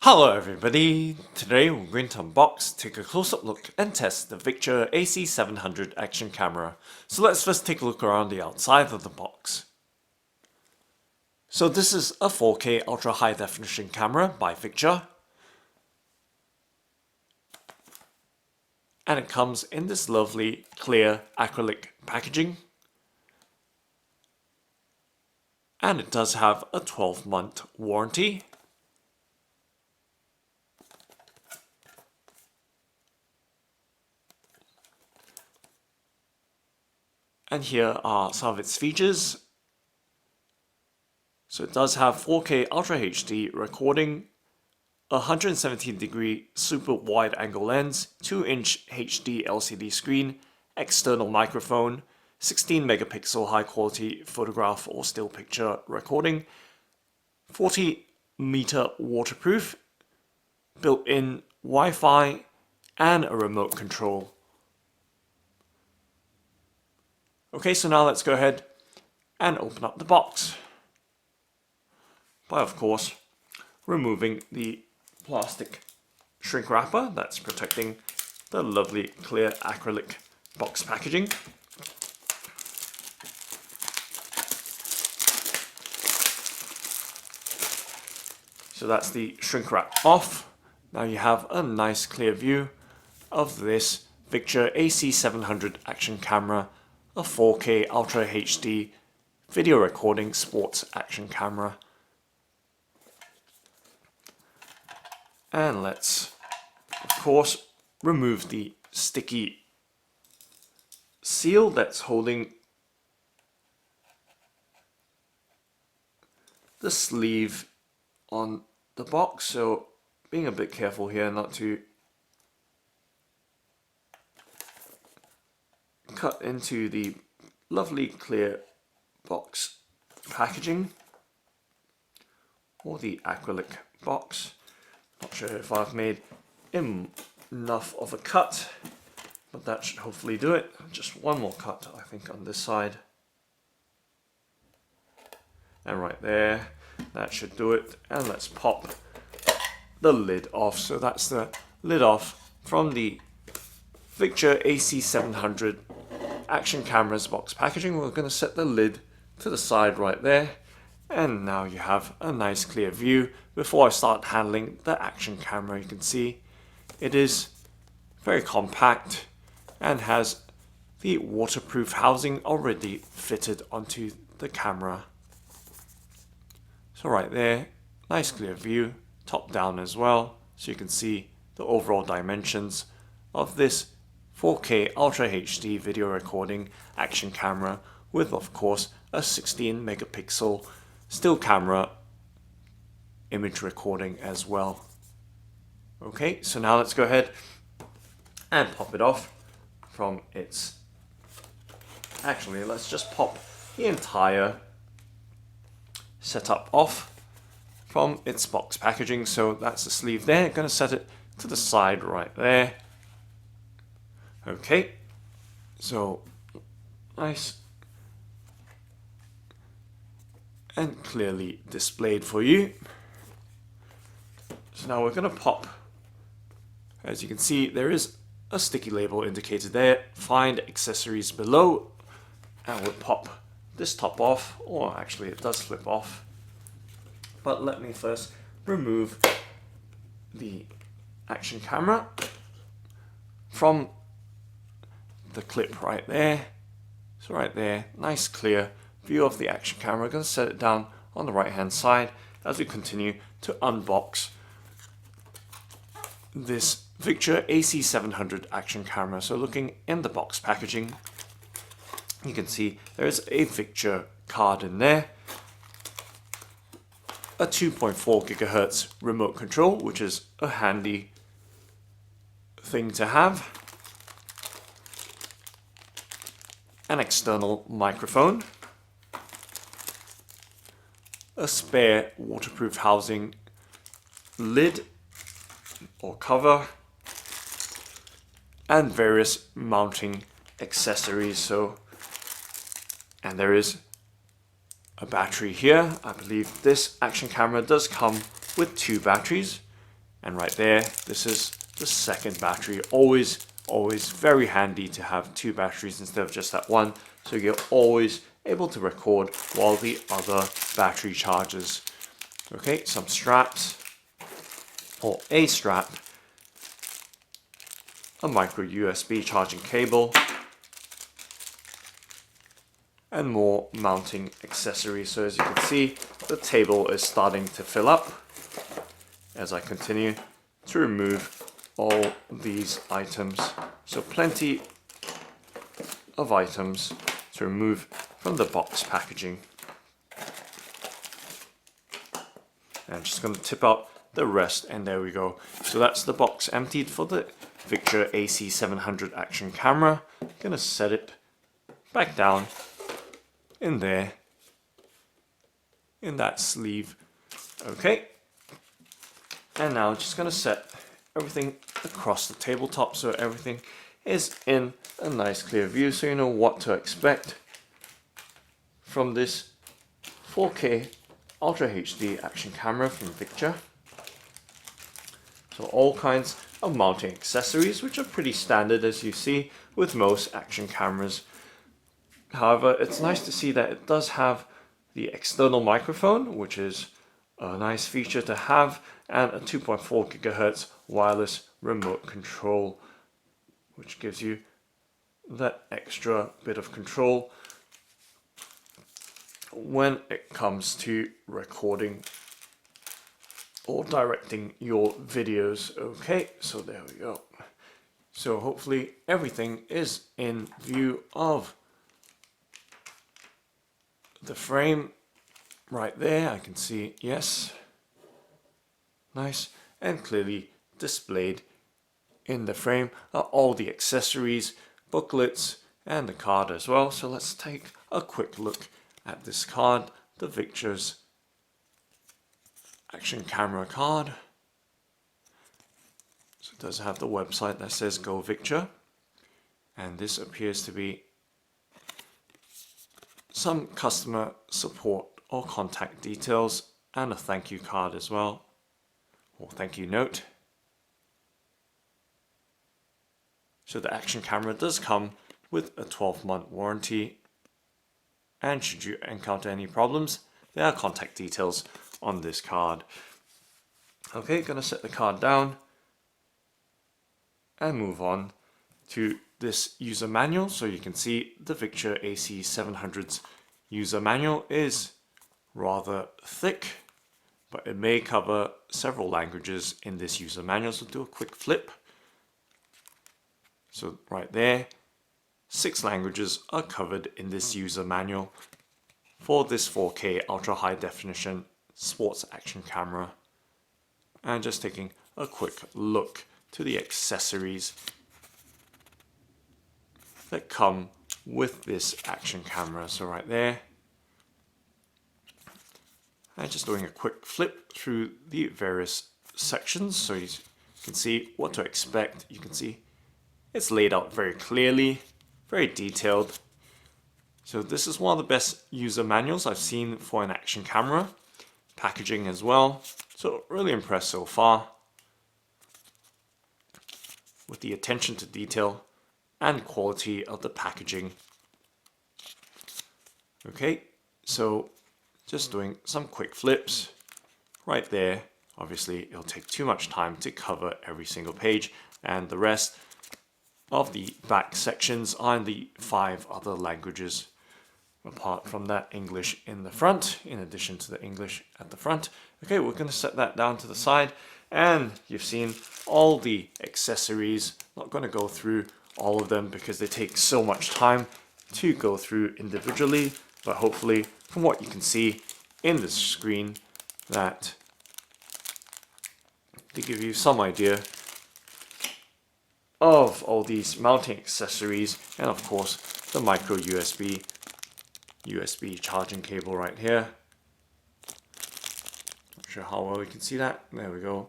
Hello everybody! Today we're going to unbox, take a close-up look and test the Victure AC700 Action Camera. So let's first take a look around the outside of the box. So this is a 4K ultra high definition camera by Victure. And it comes in this lovely clear acrylic packaging. And it does have a 12-month warranty. And here are some of its features. So it does have 4K Ultra HD recording, a 117-degree super wide angle lens, 2-inch HD LCD screen, external microphone, 16 megapixel high quality photograph or still picture recording, 40-meter waterproof, built-in Wi-Fi, and a remote control. Okay, so now let's go ahead and open up the box by, of course, removing the plastic shrink wrapper that's protecting the lovely clear acrylic box packaging. So that's the shrink wrap off. Now you have a nice clear view of this Victure AC700 Action Camera, a 4K Ultra HD video recording sports action camera. And let's, of course, remove the sticky seal that's holding the sleeve on the box. So being a bit careful here not to cut into the lovely clear box packaging or the acrylic box. Not sure if I've made enough of a cut, but that should hopefully do it. Just one more cut, I think, on this side. And right there, that should do it. And let's pop the lid off. So that's the lid off from the Victure AC700 Action Camera's box packaging. We're going to set the lid to the side right there. And now you have a nice clear view. Before I start handling the action camera, you can see it is very compact and has the waterproof housing already fitted onto the camera. So right there, nice clear view, top down as well, so you can see the overall dimensions of this 4K Ultra HD video recording action camera with, of course, a 16 megapixel still camera image recording as well. Okay, so now let's go ahead and pop it off from its... Actually, let's just pop the entire setup off from its box packaging. So that's the sleeve there. I'm going to set it to the side right there. Okay, so nice and clearly displayed for you. So now we're going to pop, as you can see, there is a sticky label indicated there, find accessories below, and we'll pop this top off, or actually it does flip off, but let me first remove the action camera from the clip right there. So right there, nice clear view of the action camera. We're going to set it down on the right hand side as we continue to unbox this Victure AC700 Action Camera. So looking in the box packaging, you can see there's a Victure card in there, a 2.4 gigahertz remote control, which is a handy thing to have, an external microphone, a spare waterproof housing lid or cover, and various mounting accessories. And there is a battery here. I believe this action camera does come with 2 batteries. And right there, this is the second battery. Always very handy to have two batteries instead of just that one, so you're always able to record while the other battery charges. Okay, some straps, or a strap, a micro USB charging cable, and more mounting accessories. So as you can see, the table is starting to fill up as I continue to remove all these items. So plenty of items to remove from the box packaging. And I'm just going to tip out the rest, and there we go. So that's the box emptied for the Victure AC700 Action Camera. I'm going to set it back down in there, in that sleeve. Okay, and now I'm just going to set everything across the tabletop so everything is in a nice clear view, so you know what to expect from this 4K Ultra HD action camera from Victure. So all kinds of mounting accessories, which are pretty standard as you see with most action cameras. However, it's nice to see that it does have the external microphone, which is a nice feature to have, and a 2.4 GHz wireless remote control, which gives you that extra bit of control when it comes to recording or directing your videos. Okay, so there we go. So hopefully everything is in view of the frame right there. I can see, yes, nice and clearly displayed in the frame are all the accessories, booklets, and the card as well. So let's take a quick look at this card, the Victure's action camera card. So it does have the website that says Go Victure, and this appears to be some customer support or contact details, and a thank you card as well, or thank you note. So the action camera does come with a 12-month warranty, and should you encounter any problems, there are contact details on this card. Okay, gonna set the card down and move on to this user manual. So you can see the Victure AC700's user manual is rather thick, but it may cover several languages in this user manual. So do a quick flip. So right there, 6 languages are covered in this user manual for this 4K ultra high definition sports action camera. And just taking a quick look to the accessories that come with this action camera. So right there, and just doing a quick flip through the various sections so you can see what to expect. You can see it's laid out very clearly, very detailed. So this is one of the best user manuals I've seen for an action camera. Packaging as well, so really impressed so far with the attention to detail and quality of the packaging. Okay, so just doing some quick flips right there. Obviously it'll take too much time to cover every single page, and the rest of the back sections are in the 5 other languages. Apart from that, English in the front, in addition to the English at the front. Okay, we're going to set that down to the side, and you've seen all the accessories. Not going to go through all of them because they take so much time to go through individually, but hopefully from what you can see in the screen, that to give you some idea of all these mounting accessories, and of course the micro USB charging cable right here. Not sure how well you can see that. There we go.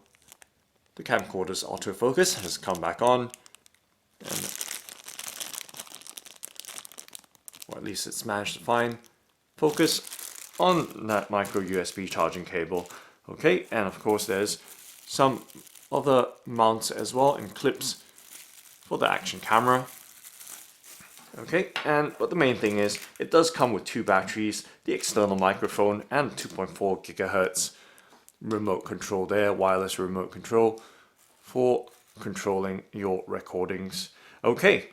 The camcorder's autofocus has come back on, and or at least it's managed to find focus on that micro USB charging cable. Okay, and of course there's some other mounts as well and clips for the action camera. Okay, but the main thing is it does come with 2 batteries, the external microphone, and 2.4 gigahertz remote control there, wireless remote control for controlling your recordings. Okay,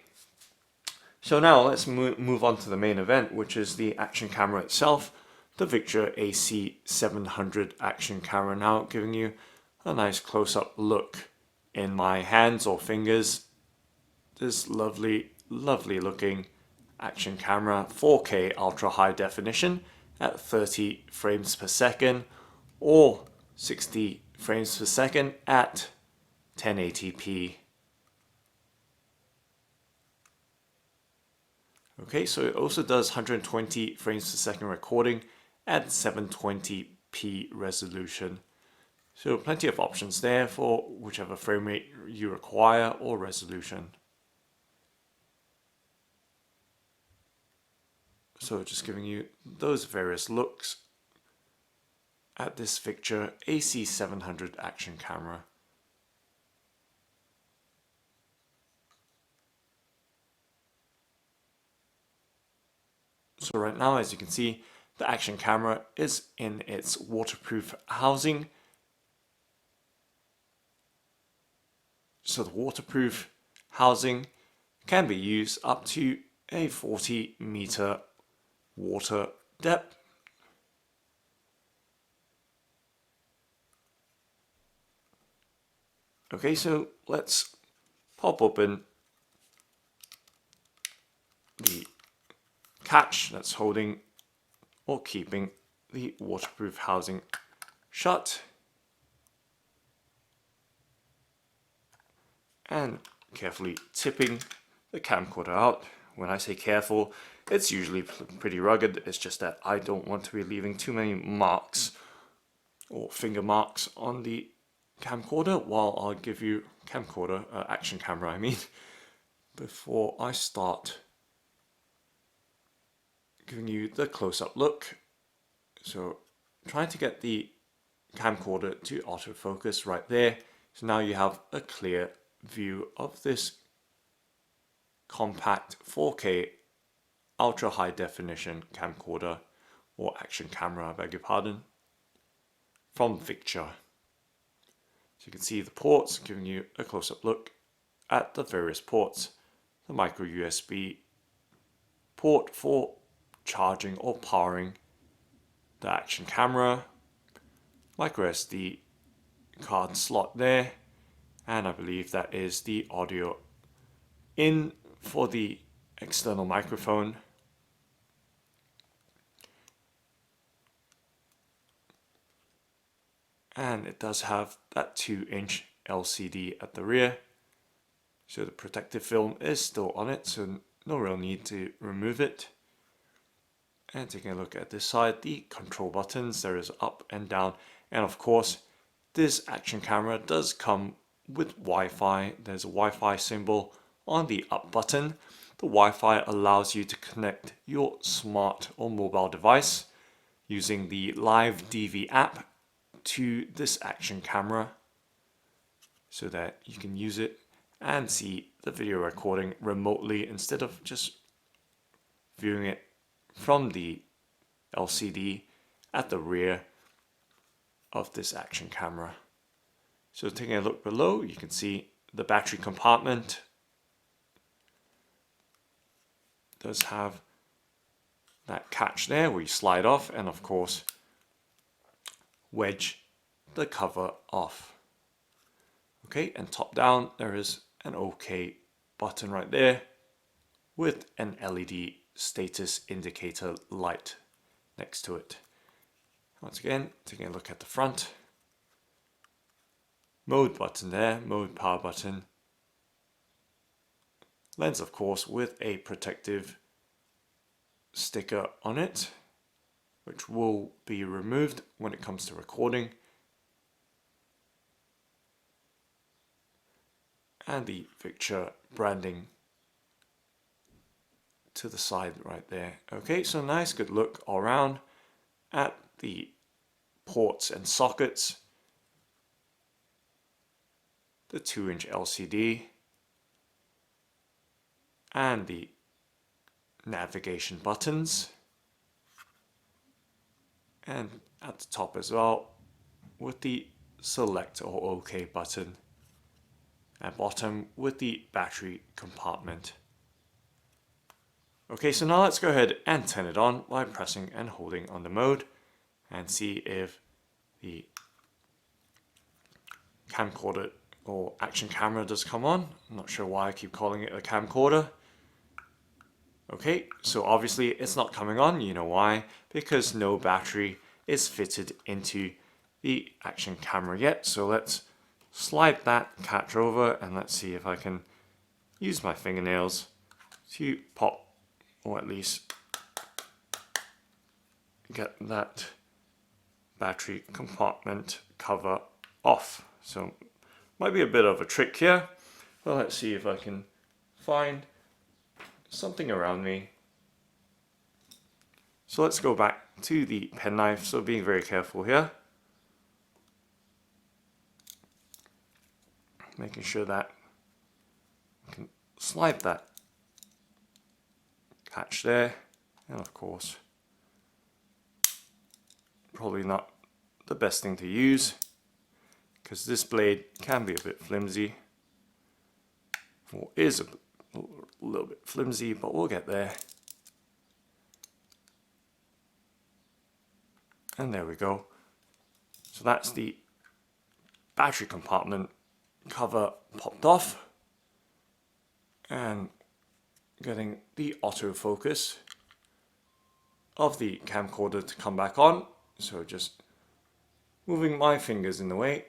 so now let's move on to the main event, which is the action camera itself, the Victure AC700 Action Camera. Now giving you a nice close-up look in my hands or fingers. This lovely looking action camera, 4K ultra high definition at 30 frames per second or 60 frames per second at 1080p. Okay, so it also does 120 frames per second recording at 720p resolution. So plenty of options there for whichever frame rate you require or resolution. So just giving you those various looks at this Victure AC700 Action Camera. So right now, as you can see, the action camera is in its waterproof housing. So the waterproof housing can be used up to a 40-meter water depth. Okay, so let's pop open the catch that's holding or keeping the waterproof housing shut, and carefully tipping the camcorder out. When I say careful, it's usually pretty rugged. It's just that I don't want to be leaving too many marks or finger marks on the camcorder while I'll give you action camera I mean, before I start giving you the close-up look. So trying to get the camcorder to autofocus right there. So now you have a clear view of this compact 4K ultra high definition camcorder or action camera, I beg your pardon, from Victure. So you can see the ports, giving you a close-up look at the various ports. The micro USB port for charging or powering the action camera, micro SD card slot there, and I believe that is the audio in for the external microphone. And it does have that 2-inch LCD at the rear. So the protective film is still on it, so no real need to remove it. And taking a look at this side, the control buttons, there is up and down. And of course, this action camera does come with Wi-Fi. There's a Wi-Fi symbol on the up button. The Wi-Fi allows you to connect your smart or mobile device using the Live DV app to this action camera so that you can use it and see the video recording remotely instead of just viewing it from the LCD at the rear of this action camera. So taking a look below, you can see the battery compartment does have that catch there where you slide off, and of course wedge the cover off. Okay, and top down there is an OK button right there with an LED status indicator light next to it. Once again, taking a look at the front, mode button there, mode power button, lens of course with a protective sticker on it, which will be removed when it comes to recording, and the Victure branding to the side right there. Okay, so nice good look all around at the ports and sockets. the 2-inch LCD, and the navigation buttons, and at the top as well with the select or OK button, and bottom with the battery compartment. Okay, so now let's go ahead and turn it on by pressing and holding on the mode and see if the camcorder or action camera does come on. I'm not sure why I keep calling it a camcorder. Okay, so obviously it's not coming on. You know why? Because no battery is fitted into the action camera yet. So let's slide that catch over and let's see if I can use my fingernails to pop, or at least get that battery compartment cover off. So might be a bit of a trick here. Well, let's see if I can find something around me. So let's go back to the penknife, so being very careful here. Making sure that I can slide that catch there, and of course probably not the best thing to use because this blade can be a bit flimsy, or is a little bit flimsy, but we'll get there. And there we go. So that's the battery compartment cover popped off, and getting the autofocus of the camcorder to come back on. So just moving my fingers in the way.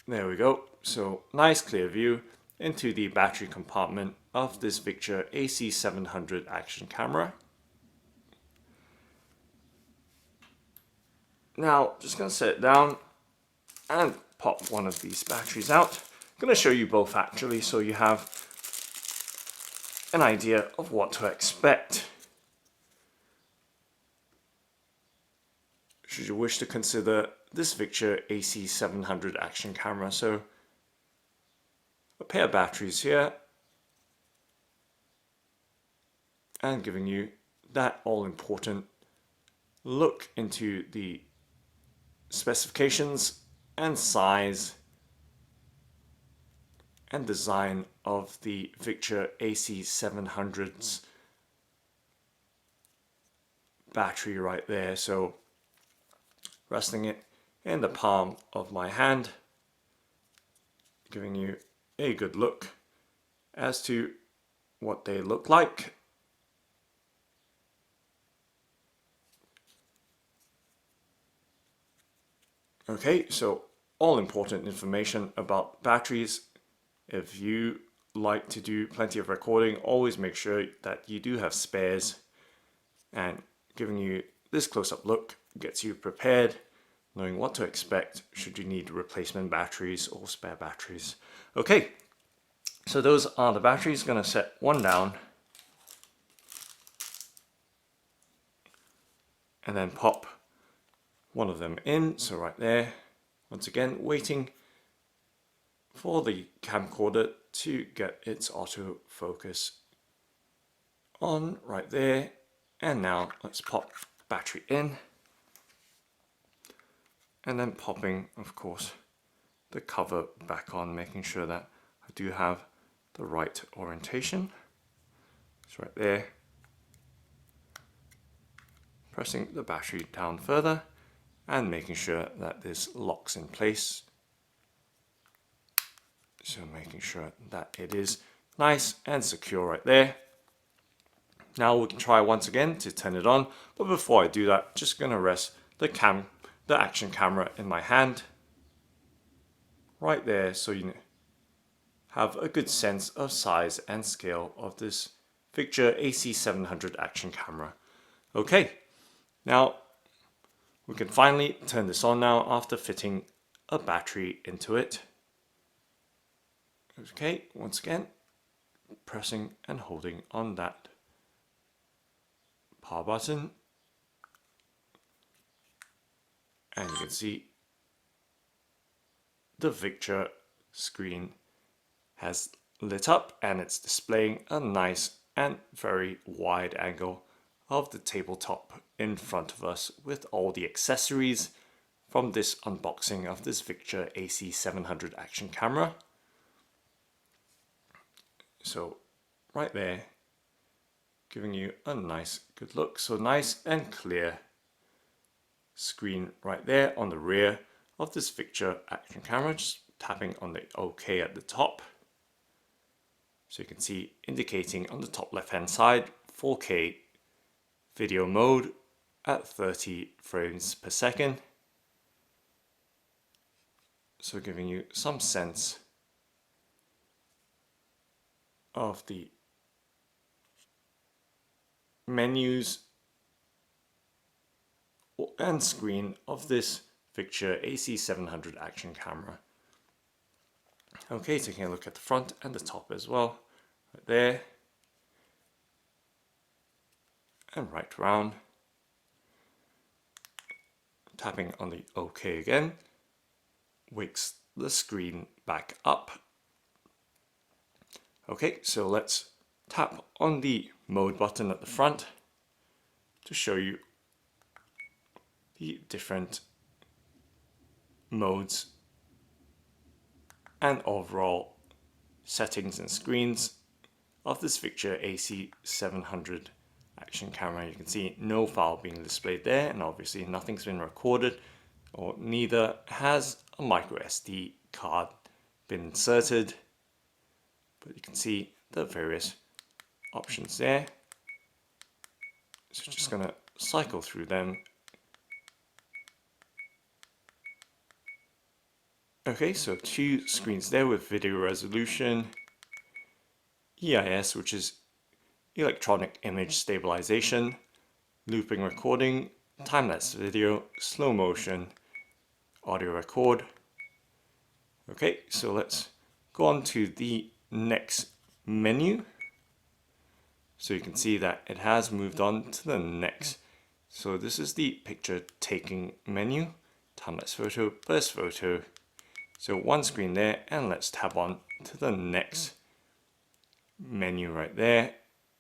There we go. So nice clear view into the battery compartment of this Victure AC700 Action Camera. Now just going to set it down and pop one of these batteries out. I'm going to show you both actually, so you have an idea of what to expect should you wish to consider this Victure AC700 Action Camera. So a pair of batteries here, and giving you that all important look into the specifications and size and design of the Victure AC700's battery right there. So resting it in the palm of my hand, giving you a good look as to what they look like. Okay, so all important information about batteries. If you like to do plenty of recording, always make sure that you do have spares, and giving you this close-up look gets you prepared, knowing what to expect should you need replacement batteries or spare batteries. Okay, so those are the batteries. Going to set one down and then pop one of them in. So right there, once again waiting for the camcorder to get its autofocus on right there. And now let's pop battery in, and then popping, of course, the cover back on, making sure that I do have the right orientation. It's right there. Pressing the battery down further and making sure that this locks in place. So making sure that it is nice and secure right there. Now we can try once again to turn it on, but before I do that, just going to rest the action camera in my hand right there, so you have a good sense of size and scale of this Victure AC700 Action Camera. Okay, now we can finally turn this on now after fitting a battery into it. Okay, once again, pressing and holding on that power button, and you can see the Victure screen has lit up and it's displaying a nice and very wide angle of the tabletop in front of us with all the accessories from this unboxing of this Victure AC700 Action Camera. So right there, giving you a nice good look. So nice and clear screen right there on the rear of this Victure Action Camera. Just tapping on the OK at the top. So you can see indicating on the top left hand side 4K video mode at 30 frames per second. So giving you some sense of the menus and screen of this Victure AC700 Action Camera. Okay, taking a look at the front and the top as well, right there, and right round. Tapping on the OK again wakes the screen back up. Okay, so let's tap on the mode button at the front to show you the different modes and overall settings and screens of this Victure AC700 Action Camera. You can see no file being displayed there, and obviously nothing's been recorded, or neither has a micro SD card been inserted, but you can see the various options there. So just gonna cycle through them. Okay, so 2 screens there with video resolution, EIS, which is electronic image stabilization, looping recording, time-lapse video, slow motion, audio record. Okay, so let's go on to the next menu. So you can see that it has moved on to the next. So this is the picture taking menu, time-lapse photo, burst photo. So one screen there, and let's tab on to the next menu right there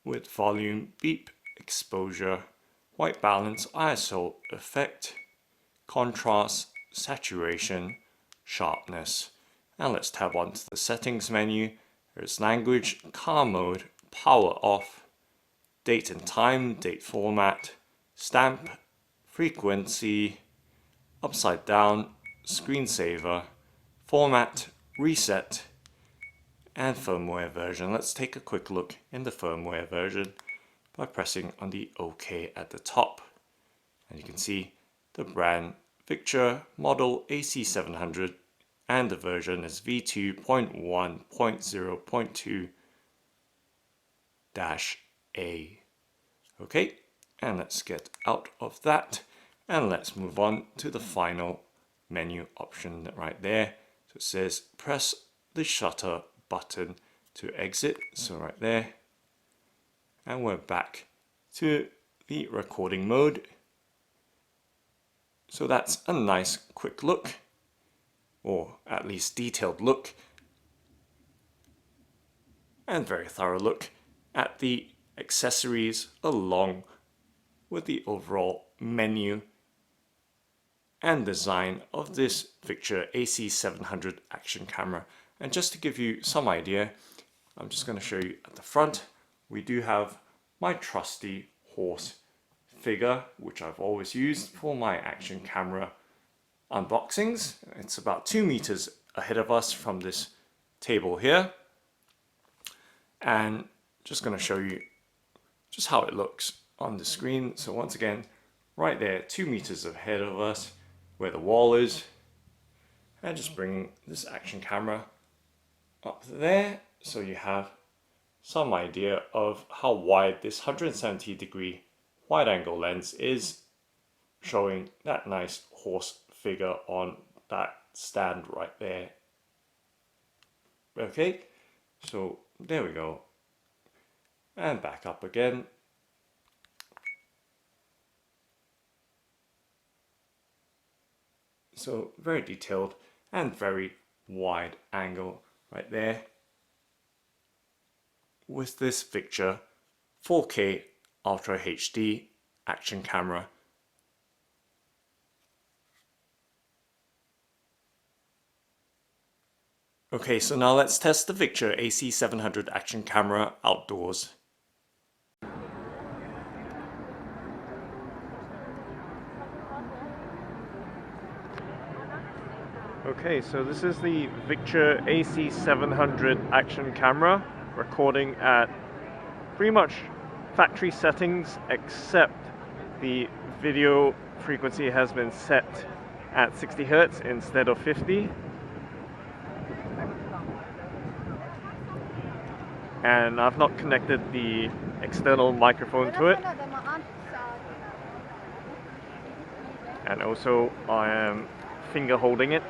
with volume, beep, exposure, white balance, ISO, effect, contrast, saturation, sharpness. And let's tab on to the settings menu. There's language, car mode, power off, date and time, date format, stamp, frequency, upside down, screensaver, format, reset, and firmware version. Let's take a quick look in the firmware version by pressing on the OK at the top. And you can see the brand Victure model AC700, and the version is v2.1.0.2-A. Okay, and let's get out of that and let's move on to the final menu option right there. So it says press the shutter button to exit, so right there, and we're back to the recording mode. So that's a nice quick look, or at least detailed look, and very thorough look at the accessories along with the overall menu and design of this Victure AC700 Action Camera. And just to give you some idea, I'm just going to show you at the front, we do have my trusty horse figure, which I've always used for my action camera unboxings. It's about 2 meters ahead of us from this table here. And just going to show you just how it looks on the screen. So once again, right there, 2 meters ahead of us where the wall is, and just bringing this action camera up there so you have some idea of how wide this 170-degree wide angle lens is, showing that nice horse figure on that stand right there. Okay, so there we go, and back up again. So very detailed and very wide angle right there. with this Victure 4K Ultra HD Action Camera. Okay, so now let's test the Victure AC700 Action Camera outdoors. Okay, so this is the Victure AC700 Action Camera, recording at pretty much factory settings, except the video frequency has been set at 60 Hz instead of 50. And I've not connected the external microphone to it. And also I am finger holding it.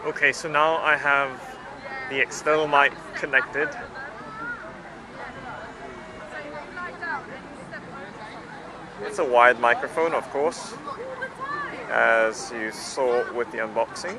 Okay, so now I have the external mic connected. It's a wired microphone, of course, as you saw with the unboxing.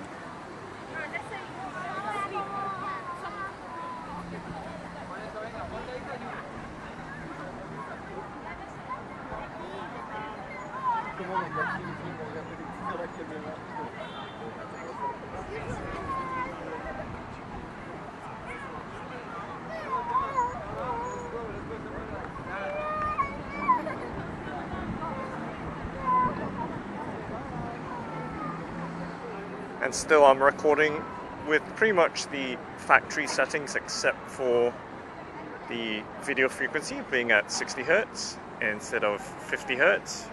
And still I'm recording with pretty much the factory settings except for the video frequency being at 60 Hz instead of 50 Hz.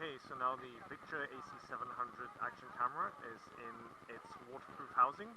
Okay, so now the Victure AC700 Action Camera is in its waterproof housing.